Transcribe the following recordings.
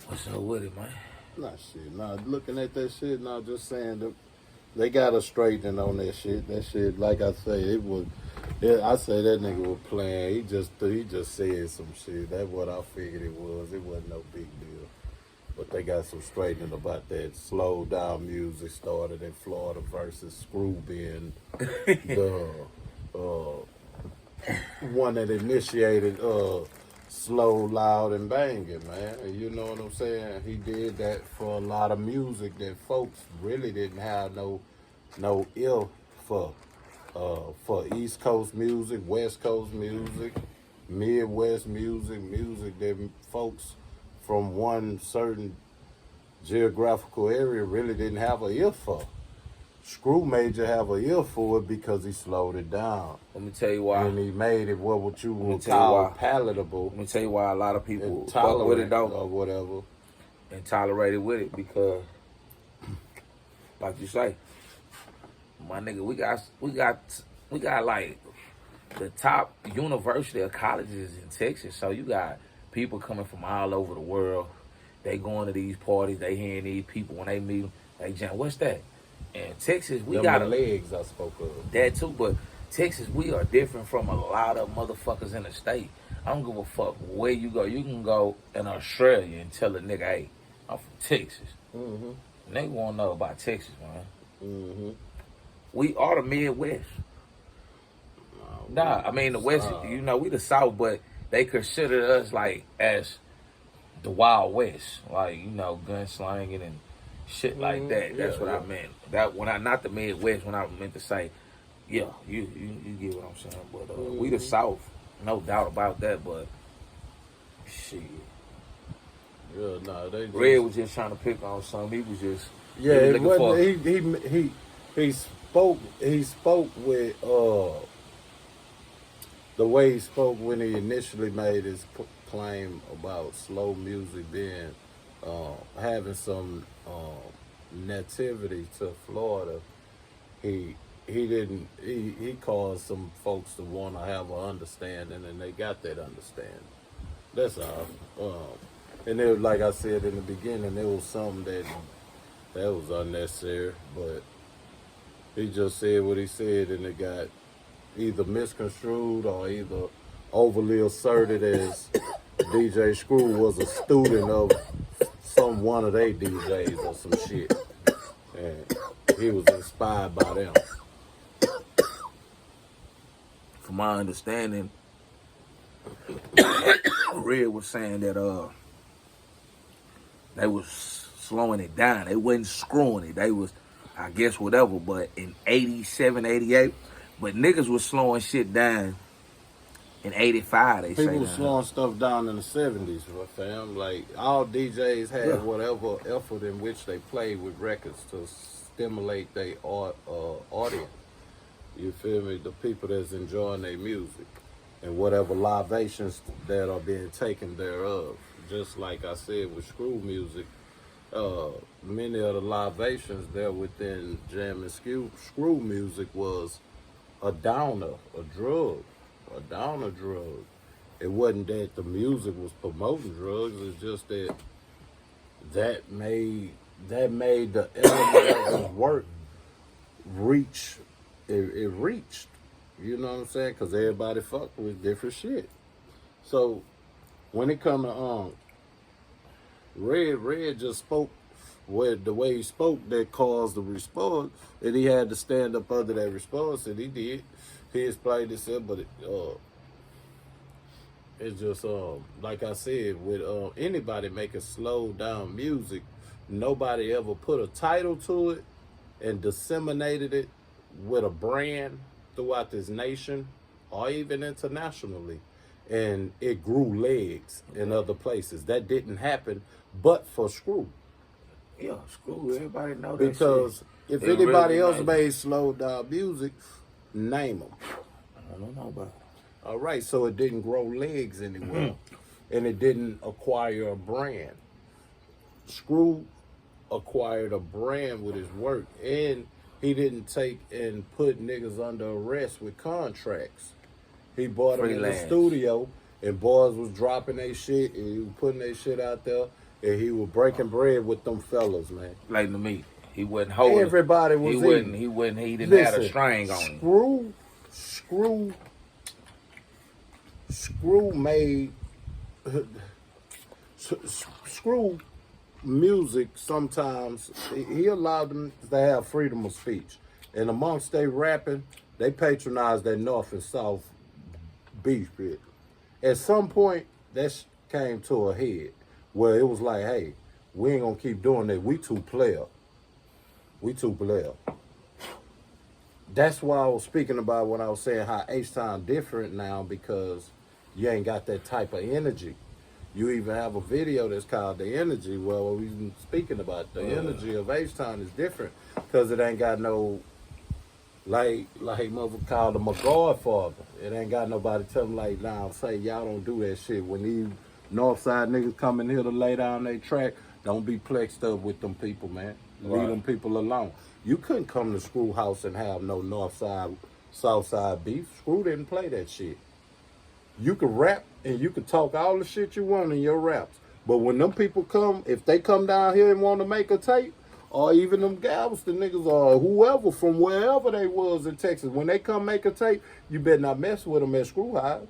What's up with it, man? Nah, shit. Nah, looking at that shit, nah, just saying that they got us straightening on that shit. That shit, like I say, it was. Yeah, I say that nigga was playing. He just said some shit. That's what I figured it was. It wasn't no big deal. But they got some straightening about that slow down music started in Florida versus Screw being the uh, one that initiated slow, loud, and banging, man. And you know what I'm saying? He did that for a lot of music that folks really didn't have no ill for. For East Coast music, West Coast music, Midwest music, music that folks from one certain geographical area really didn't have a ear for. Screw Major have a ear for it because he slowed it down. Let me tell you why. And he made it what you Let me would tell you call why. palatable Let me tell you why a lot of people and fuck with it tolerant though or whatever. and tolerate it with it because, like you say, my nigga, we got like the top university or colleges in Texas. So you got people coming from all over the world. They going to these parties. They hearing these people when they meet them. Hey, John, what's that? And Texas, we Them got the legs I spoke of. that too, but Texas, we are different from a lot of motherfuckers in the state. I don't give a fuck where you go. You can go in Australia and tell a nigga, hey, I'm from Texas. Mm-hmm. Nigga want to know about Texas, man. Mm-hmm. We are the Midwest. Nah, I mean the West. You know, we the South, but they consider us like as the Wild West, like gunslinging and shit like that. That's what I meant. That when I not the Midwest, when I meant to say, yeah, you get what I'm saying. But we the South, no doubt about that. But shit, Yeah, nah, they just Red was just trying to pick on something. He was just yeah. he was It looking for. wasn't. He spoke with the way he spoke when he initially made his claim about slow music being having some nativity to Florida. He he caused some folks to want to have an understanding, and they got that understanding. That's all. And it was, like I said in the beginning, it was something that was unnecessary, but he just said what he said, and it got either misconstrued or either overly asserted as DJ Screw was a student of some one of their DJs or some shit, and he was inspired by them. From my understanding, Red was saying that they was slowing it down. They wasn't screwing it. They was, I guess, whatever. But in 87, 88, but niggas was slowing shit down in 85, they say People were now. slowing stuff down in the 70s, fam. Like, all DJs had Yeah. whatever effort in which they played with records to stimulate their audience. You feel me? The people that's enjoying their music and whatever libations that are being taken thereof. Just like I said with screw music, many of the libations there within jam and screw music was a downer, a downer drug. It wasn't that the music was promoting drugs. It's just that that made the element of his work reach. It reached. You know what I'm saying? Because everybody fucked with different shit. So when it come to Red just spoke with the way he spoke that caused the response, and he had to stand up under that response, and he did. He explained himself, but it's just like I said, with anybody making slow down music, nobody ever put a title to it and disseminated it with a brand throughout this nation or even internationally. And it grew legs in other places. That didn't happen but for Screw. Yeah, screw everybody know that Because shit. if It anybody really else made made slow down music, name them. I don't know about All right, so it didn't grow legs anywhere. And it didn't acquire a brand. Screw acquired a brand with his work, and he didn't take and put niggas under arrest with contracts. He brought them in the freelance. studio, and boys was dropping their shit, and he was putting their shit out there, and he was breaking bread with them fellas, man. Like to me, he wasn't holding. Everybody was He eating. wasn't. He wasn't. He didn't have a Listen, string on him. Screw made Screw music. Sometimes he allowed them to have freedom of speech, and amongst they rapping, they patronized that North and South beef bit. At some point, that came to a head where it was like, hey, we ain't gonna keep doing that. We too player. That's why I was speaking about when I was saying how H-Town different now, because you ain't got that type of energy. You even have a video that's called The Energy. Well, we've been speaking about the energy of H-Town is different because it ain't got no, like mother called him a godfather. It ain't got nobody tell him like, nah, say y'all don't do that shit. When these Northside niggas come in here to lay down their track, don't be plexed up with them people, man. Leave them people alone. You couldn't come to Screw House and have no Northside, Southside beef. Screw didn't play that shit. You could rap and you could talk all the shit you want in your raps. But when them people come, if they come down here and want to make a tape, or even them Galveston niggas or whoever from wherever they was in Texas, when they come make a tape, you better not mess with them at Screw House.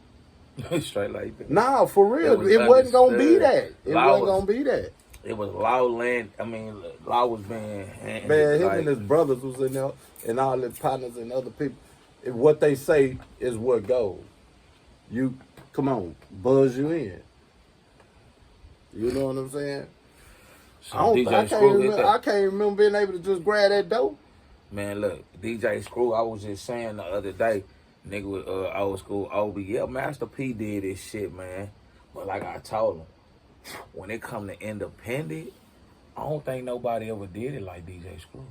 Straight like that. Nah, for real. It wasn't going to be that. It wasn't going to be that. It was Lowland. I mean, Law was being... Man, him and his brothers was in there, and all his partners and other people. What they say is what goes. You, come on, buzz you in. You know what I'm saying? So I can't remember being able to just grab that dope. Man, look, DJ Screw, I was just saying the other day, nigga with old school OB, yeah, Master P did this shit, man. But like I told him, when it come to independent, I don't think nobody ever did it like DJ Screw.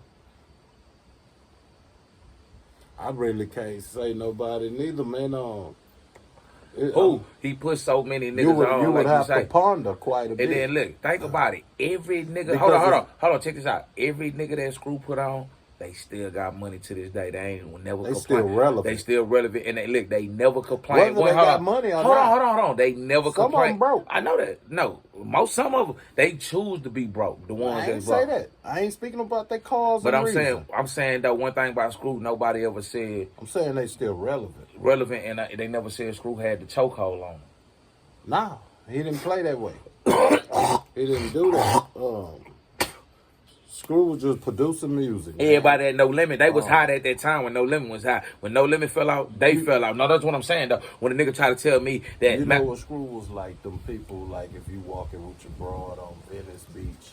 I really can't say nobody neither, man. He put so many niggas on, you would like have you say. to ponder quite a bit. And then look, think about it. Every nigga, Because hold on, check this out. Every nigga that Screw put on, they still got money to this day. They ain't never complain. Still relevant. They still relevant, and they never complain. Whether they got money or not. Hold on. They never Some complain. of them broke. I know that. No, some of them they choose to be broke. The ones I ain't that's broke. say that. I ain't speaking about their cause. But and I'm saying though, one thing about Screw, nobody ever said I'm saying they still relevant. and they never said Screw had the chokehold on him. Nah, he didn't play that way. He didn't do that. Screw was just producing music. Man. Everybody at No Limit, they was hot at that time when No Limit was hot. When No Limit fell out, they fell out. No, that's what I'm saying though. When a nigga try to tell me that, you know what Screw was like? Them people, like if you walking with your broad on Venice Beach,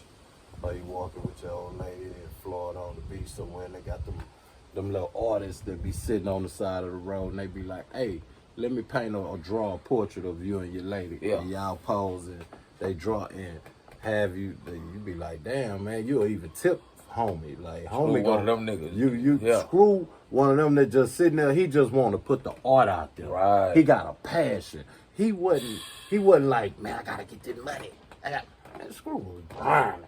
or you walking with your old lady in Florida on the beach somewhere, and they got them little artists that be sitting on the side of the road, and they be like, "Hey, let me paint or draw a portrait of you and your lady." Yeah. And y'all pose and they draw and have you. You be like, "Damn, man, you'll even tip." Homie, like homie, one of them niggas. You Screw one of them that just sitting there. He just want to put the art out there. Right. He got a passion. He wasn't like, man, I gotta get this money. Man, Screw was grinding.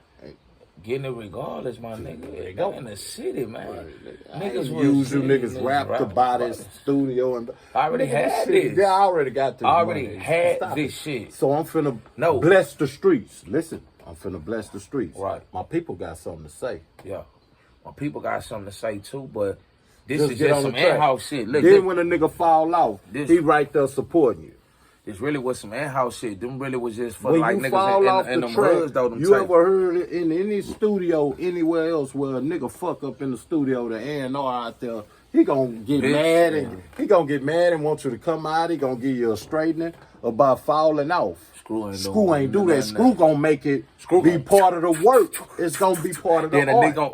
Getting it regardless, my nigga. They go in the city, man. Niggas usual niggas rap to buy this studio and I already had this. Yeah, I already got this. I already money. had Stop this it. shit. So I'm finna bless the streets. Listen, I'm finna bless the streets. Right. My people got something to say. Yeah. My people got something to say too, but this Just is get just on some the track. in-house shit. Look, Then when a nigga fall off, he right there supporting you. this really was some in-house shit. Them really was just for When like you niggas fall off in the them track, hoods though. Them you type. ever heard it in any studio anywhere else where a nigga fuck up in the studio, the A&R out there, he gonna get mad and he gonna get mad and want you to come out. He gonna give you a straightening about falling off. Screw ain't do that. Screw gonna make it be part of the work. It's gonna be part of the Then a art. nigga,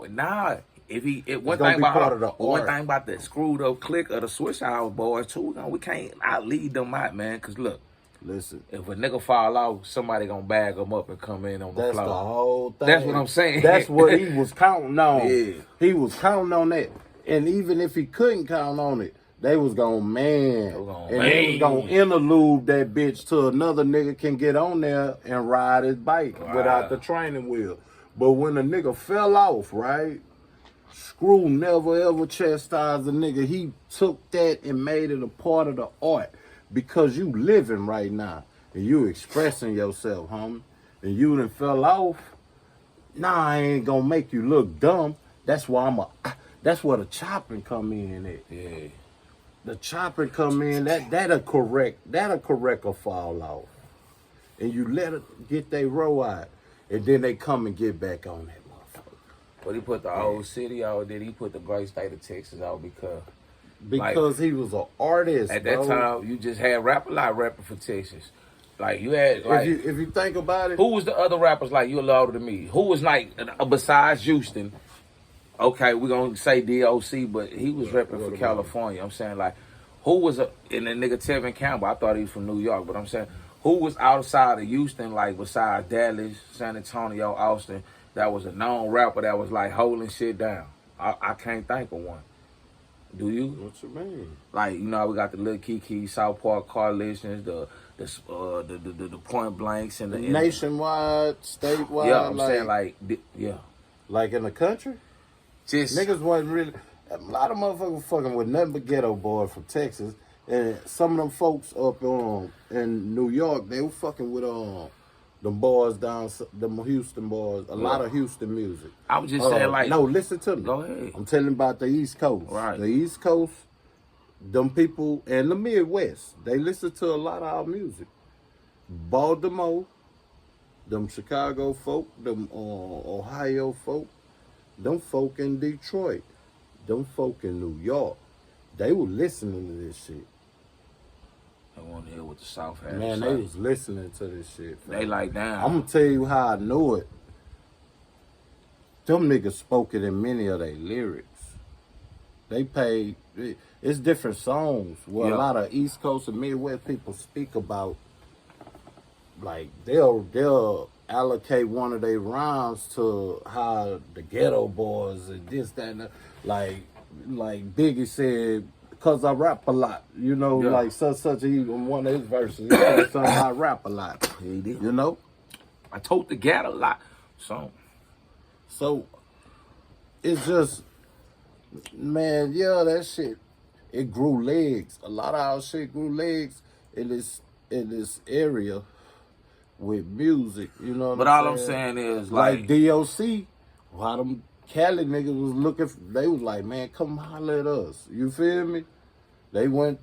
one gonna thing be part of the one art. thing about the screwed up clique of the Swiss House boys too, we can't lead them out, man. Cause look, Listen, if a nigga fall off, somebody gonna bag them up and come in on the that's floor. the whole thing. That's what I'm saying. That's what he was counting on. Yeah. He was counting on that. And even if he couldn't count on it, they was gonna they was gonna interlude that bitch till another nigga can get on there and ride his bike without the training wheel. But when a nigga fell off, right? Screw never ever chastised a nigga. He took that and made it a part of the art because you living right now and you expressing yourself, homie. and you done fell off, nah, I ain't gonna make you look dumb. That's why that's where the chopping come in at. Yeah. The chopping come in, that'll correct a fall off. And you let it get they roll out, and then they come and get back on that motherfucker. But he put the old city out, did he put the great state of Texas out because He was an artist. at that time you just had Rap-A-Lot rapping for Texas. Like you had like if you think about it, who was the other rappers like you alluded to me? Who was like besides Houston? Okay, we're gonna say DOC, but he was repping for California. I'm saying like who was and the nigga Tevin Campbell, I thought he was from New York, but I'm saying who was outside of Houston, like besides Dallas, San Antonio, Austin, that was a known rapper that was like holding shit down? I can't think of one. Do you? What you mean? Like, you know, we got the Lil Kiki, South Park Coalitions, the Point Blanks, and the nationwide, statewide. Yeah, I'm saying like yeah, like in the country, just niggas wasn't really. A lot of motherfuckers fucking with nothing but ghetto boys from Texas, and some of them folks up in New York, they were fucking with them boys down, them Houston boys. A lot of Houston music. I was just saying like no, listen to me. Go ahead. I'm telling about the East Coast. Right. The East Coast, them people, and the Midwest, they listen to a lot of our music. Baltimore, them Chicago folk, them Ohio folk, them folk in Detroit, them folk in New York, they were listening to this shit. I want to hear what the South had. Man, they was listening to this shit. They like damn. I'm gonna tell you how I knew it. Them niggas spoke it in many of their lyrics. They paid. It's different songs where a lot of East Coast and Midwest people speak about. Like they'll allocate one of their rhymes to how the ghetto boys and this, that, and that. Like Biggie said, because I rap a lot, you know, like such he in one of his verses, he said something, I rap a lot. He did. You know? I told the gat a lot. So it's just, man, yeah, that shit, it grew legs. A lot of our shit grew legs in this area with music, you know what I'm saying? But all I'm saying is like DOC, why them Cali niggas was looking, they was like, man, come holler at us. You feel me? They went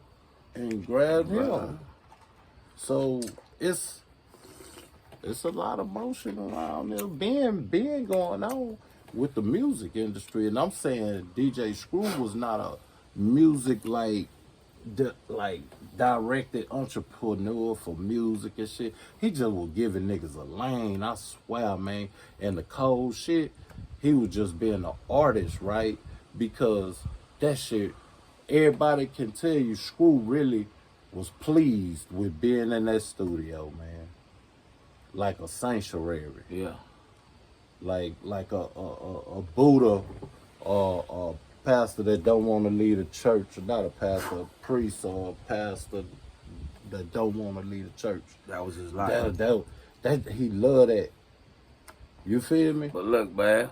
and grabbed him. So it's a lot of motion around there being going on with the music industry. And I'm saying DJ Screw was not a music like directed entrepreneur for music and shit. He just was giving niggas a lane, I swear, man. And the cold shit, he was just being an artist, right? Because that shit, everybody can tell you Screw really was pleased with being in that studio, man. Like a sanctuary. yeah. Like a Buddha or a pastor that don't want to lead a church, or not a pastor, a priest or a pastor that don't want to lead a church. That was his life. That he loved that. You feel me? But look, man,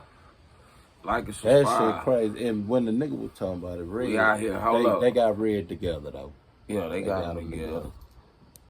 like and That subscribe. shit crazy. And when the nigga was talking about it, Red, We out here. Hold up. they got Red together though. Yeah, they got him together.